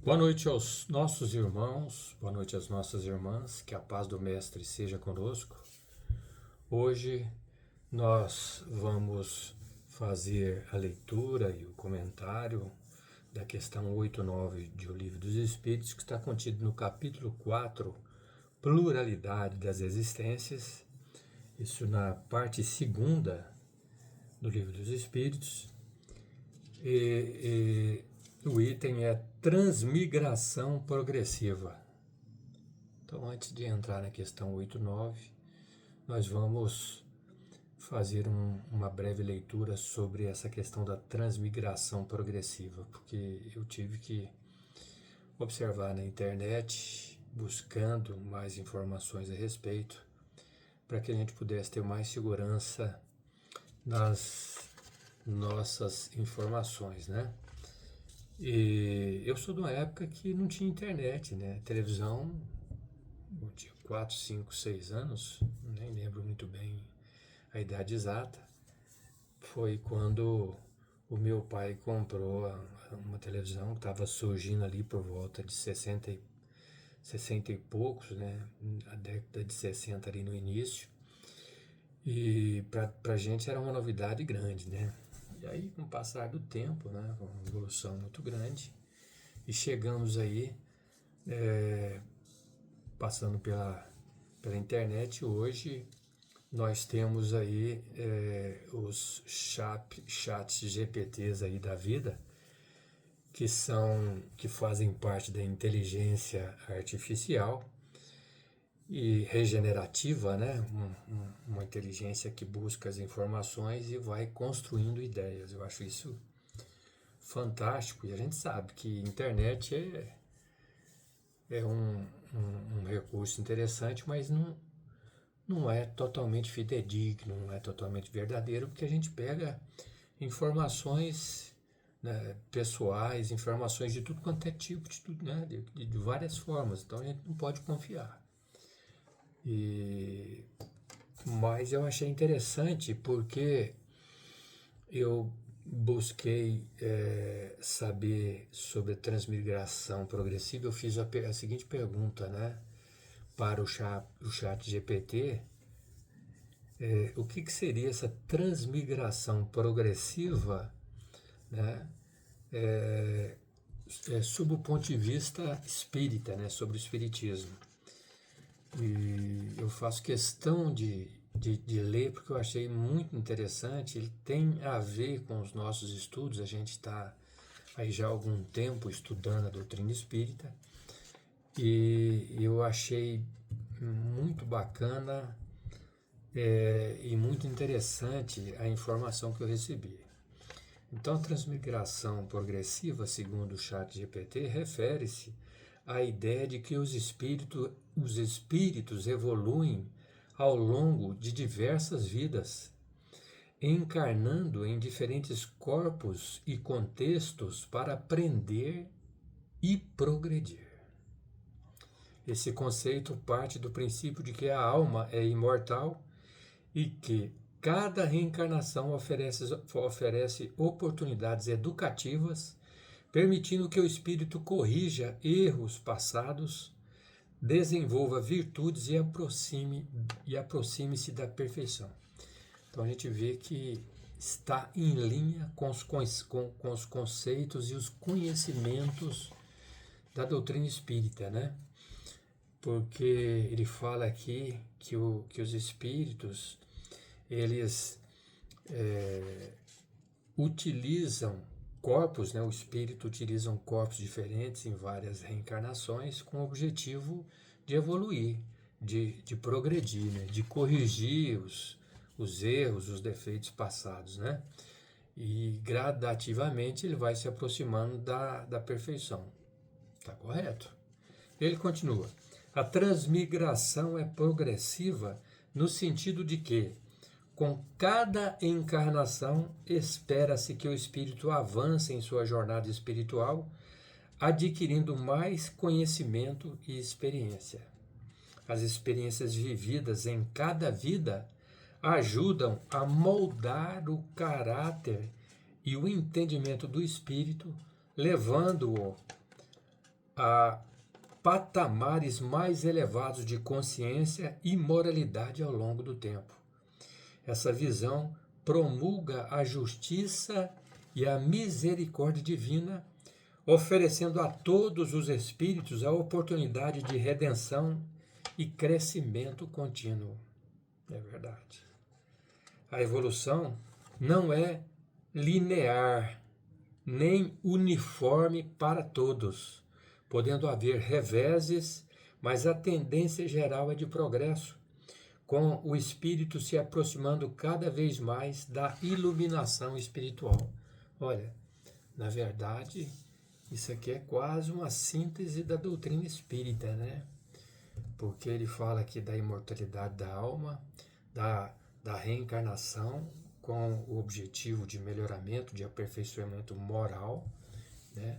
Boa noite aos nossos irmãos, boa noite às nossas irmãs, que a paz do Mestre seja conosco. Hoje nós vamos fazer a leitura e o comentário da questão 8-9 de O Livro dos Espíritos, que está contido no capítulo 4, Pluralidade das Existências, isso na parte segunda do Livro dos Espíritos, e o item é transmigração progressiva. Então, antes de entrar na questão 8-9, nós vamos fazer uma breve leitura sobre essa questão da transmigração progressiva, porque eu tive que observar na internet, buscando mais informações a respeito, para que a gente pudesse ter mais segurança nas nossas informações, né? E eu sou de uma época que não tinha internet, né? Televisão, eu tinha 4, 5, 6 anos, nem lembro muito bem a idade exata. Foi quando o meu pai comprou uma televisão que estava surgindo ali por volta de 60 e poucos, né? A década de 60 ali no início. E pra gente era uma novidade grande, né? E aí, com o passar do tempo, né, uma evolução muito grande, e chegamos aí, passando pela internet, hoje nós temos aí os chats GPTs aí da vida, que fazem parte da inteligência artificial e regenerativa, né? Uma inteligência que busca as informações e vai construindo ideias. Eu acho isso fantástico, e a gente sabe que internet é um recurso interessante, mas não é totalmente fidedigno, não é totalmente verdadeiro, porque a gente pega informações, né, pessoais, informações de tudo quanto é tipo, de tudo, né, de várias formas, então a gente não pode confiar. Mas eu achei interessante porque eu busquei saber sobre a transmigração progressiva. Eu fiz a seguinte pergunta, né, para o chat GPT: o que seria essa transmigração progressiva, né, sob o ponto de vista espírita, né, sobre o espiritismo. E eu faço questão de ler porque eu achei muito interessante. Ele tem a ver com os nossos estudos. A gente está aí já há algum tempo estudando a doutrina espírita, e eu achei muito bacana e muito interessante a informação que eu recebi. Então, a transmigração progressiva, segundo o chat GPT, refere-se à ideia de que os espíritos evoluem ao longo de diversas vidas, encarnando em diferentes corpos e contextos para aprender e progredir. Esse conceito parte do princípio de que a alma é imortal e que cada reencarnação oferece oportunidades educativas, permitindo que o espírito corrija erros passados, desenvolva virtudes e aproxime-se da perfeição. Então a gente vê que está em linha com os conceitos e os conhecimentos da doutrina espírita, né? Porque ele fala aqui que os espíritos, eles utilizam corpos, né? O espírito utiliza corpos diferentes em várias reencarnações com o objetivo de evoluir, de progredir, né? De corrigir os erros, os defeitos passados, né? E gradativamente ele vai se aproximando da perfeição. Está correto? Ele continua: a transmigração é progressiva no sentido de que, com cada encarnação, espera-se que o espírito avance em sua jornada espiritual, adquirindo mais conhecimento e experiência. As experiências vividas em cada vida ajudam a moldar o caráter e o entendimento do espírito, levando-o a patamares mais elevados de consciência e moralidade ao longo do tempo. Essa visão promulga a justiça e a misericórdia divina, oferecendo a todos os espíritos a oportunidade de redenção e crescimento contínuo. É verdade. A evolução não é linear, nem uniforme para todos, podendo haver reveses, mas a tendência geral é de progresso, com o espírito se aproximando cada vez mais da iluminação espiritual. Olha, na verdade, isso aqui é quase uma síntese da doutrina espírita, né? Porque ele fala aqui da imortalidade da alma, da reencarnação, com o objetivo de melhoramento, de aperfeiçoamento moral, né?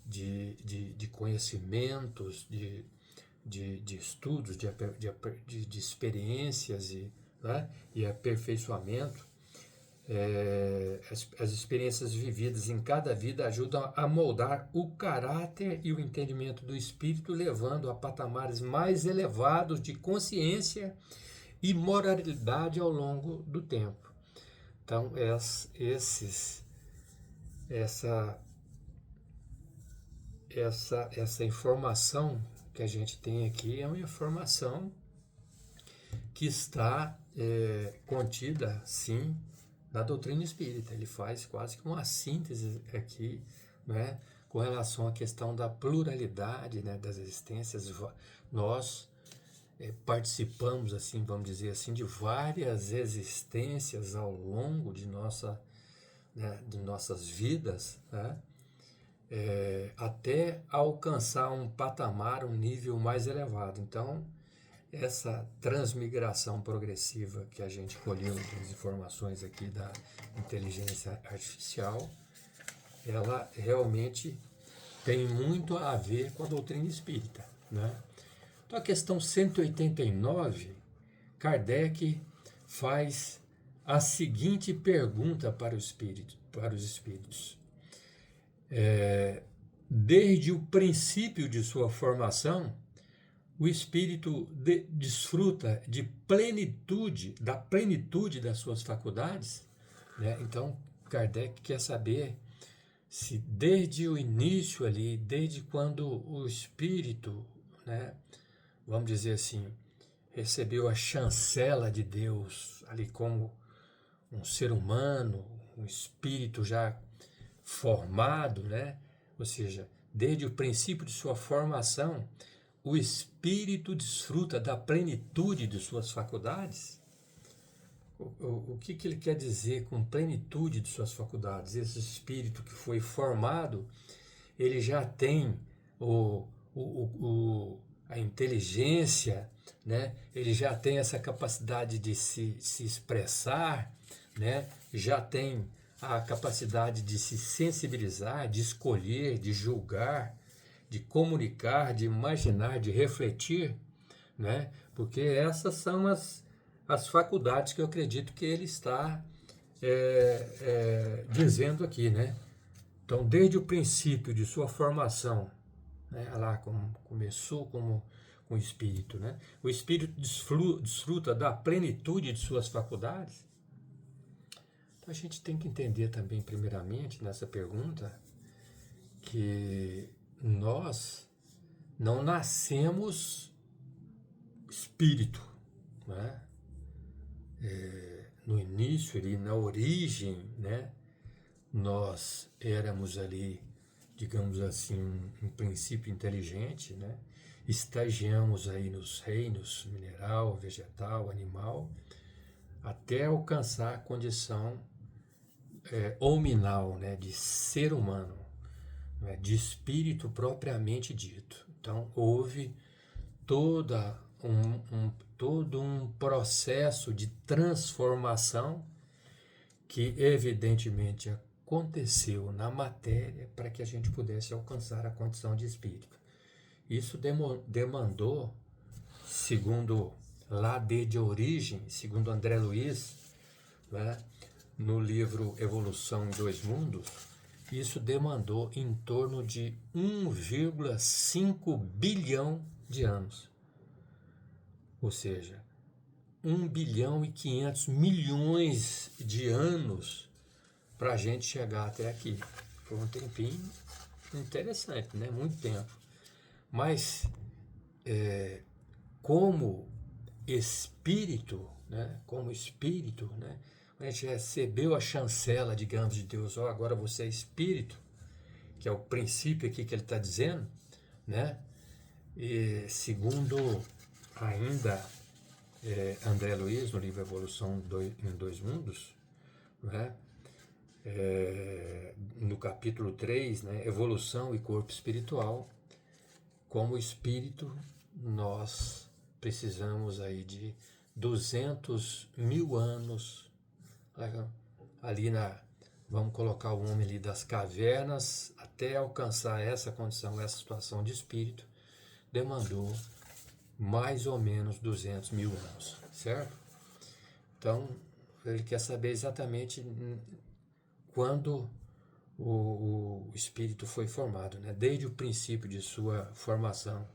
de conhecimentos, de estudos, de experiências né? E aperfeiçoamento. As experiências vividas em cada vida ajudam a moldar o caráter e o entendimento do espírito, levando a patamares mais elevados de consciência e moralidade ao longo do tempo. Então, essa informação que a gente tem aqui é uma informação que está contida, sim, na doutrina espírita. Ele faz quase que uma síntese aqui, né, com relação à questão da pluralidade, né, das existências. Nós participamos, assim, vamos dizer assim, de várias existências ao longo de nossas vidas, né, até alcançar um patamar, um nível mais elevado. Então, essa transmigração progressiva que a gente colheu das informações aqui da inteligência artificial, ela realmente tem muito a ver com a doutrina espírita, né? Então, a questão 189, Kardec faz a seguinte pergunta para os espíritos. Desde o princípio de sua formação, o espírito desfruta da plenitude das suas faculdades, né? Então, Kardec quer saber se desde o início ali, desde quando o espírito, né, vamos dizer assim, recebeu a chancela de Deus ali como um ser humano, um espírito já formado, né? Ou seja, desde o princípio de sua formação, o espírito desfruta da plenitude de suas faculdades. O que ele quer dizer com plenitude de suas faculdades? Esse espírito que foi formado, ele já tem a inteligência, né? Ele já tem essa capacidade de se expressar, né? Já tem a capacidade de se sensibilizar, de escolher, de julgar, de comunicar, de imaginar, de refletir, né? Porque essas são as faculdades que eu acredito que ele está dizendo aqui, né? Então, desde o princípio de sua formação, né? Lá como começou com o espírito, né? O espírito desfruta da plenitude de suas faculdades. Então, a gente tem que entender também, primeiramente, nessa pergunta, que nós não nascemos espírito, né? No início, ali, na origem, né? Nós éramos ali, digamos assim, um princípio inteligente, né? Estagiamos aí nos reinos mineral, vegetal, animal, até alcançar a condição hominal, né? De ser humano, né? De espírito propriamente dito. Então, houve todo um processo de transformação que evidentemente aconteceu na matéria para que a gente pudesse alcançar a condição de espírito. Isso demandou, segundo lá de origem, segundo André Luiz, né, no livro Evolução em Dois Mundos, isso demandou em torno de 1,5 bilhão de anos. Ou seja, 1 bilhão e 500 milhões de anos para a gente chegar até aqui. Foi um tempinho interessante, né? Muito tempo. Mas, como espírito, né? Como espírito, né? A gente recebeu a chancela, digamos, de Deus. Oh, agora você é espírito, que é o princípio aqui que ele está dizendo, né? E segundo ainda André Luiz, no livro Evolução em Dois Mundos, né? No capítulo 3, né? Evolução e corpo espiritual, como espírito, nós precisamos aí de 200 mil anos, ali vamos colocar o homem ali das cavernas, até alcançar essa condição, essa situação de espírito, demandou mais ou menos 200 mil anos, certo? Então, ele quer saber exatamente quando o espírito foi formado, né? Desde o princípio de sua formação,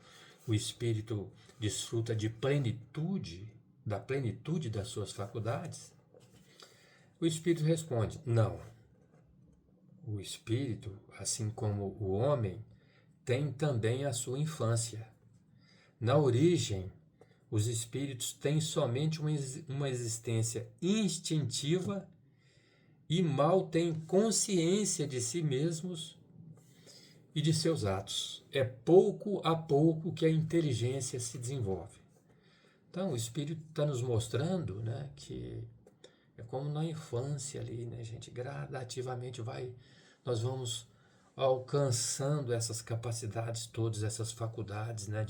o espírito desfruta de plenitude, da plenitude das suas faculdades. O espírito responde: não. O espírito, assim como o homem, tem também a sua infância. Na origem, os espíritos têm somente uma existência instintiva e mal têm consciência de si mesmos e de seus atos. É pouco a pouco que a inteligência se desenvolve. Então, o espírito está nos mostrando, né, que é como na infância ali, né, gente? Gradativamente nós vamos alcançando essas capacidades todas, essas faculdades, né,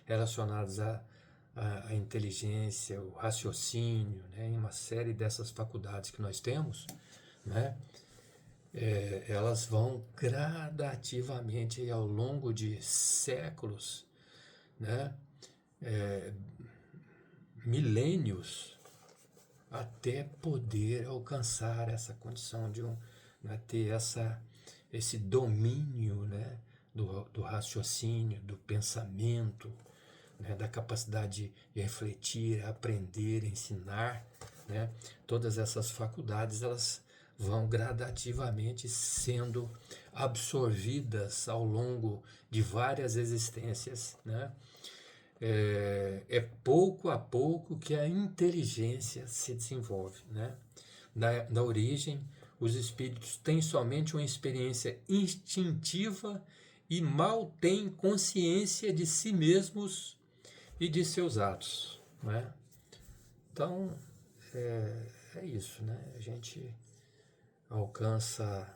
relacionadas à inteligência, o raciocínio, né, uma série dessas faculdades que nós temos, né, elas vão gradativamente ao longo de séculos, né, milênios, até poder alcançar essa condição de né, ter esse domínio, né, do raciocínio, do pensamento, né, da capacidade de refletir, aprender, ensinar, né, todas essas faculdades elas vão gradativamente sendo absorvidas ao longo de várias existências, né? É pouco a pouco que a inteligência se desenvolve, né? Na origem, os espíritos têm somente uma experiência instintiva e mal têm consciência de si mesmos e de seus atos, né? Então, é isso, né? A gente alcança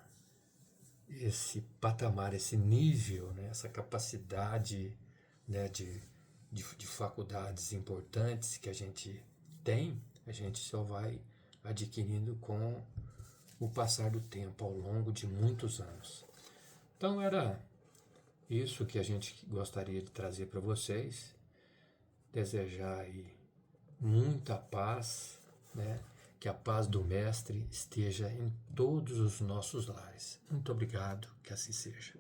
esse patamar, esse nível, né? Essa capacidade, né, de faculdades importantes que a gente tem, a gente só vai adquirindo com o passar do tempo, ao longo de muitos anos. Então era isso que a gente gostaria de trazer para vocês, desejar aí muita paz, né? Que a paz do Mestre esteja em todos os nossos lares. Muito obrigado, que assim seja.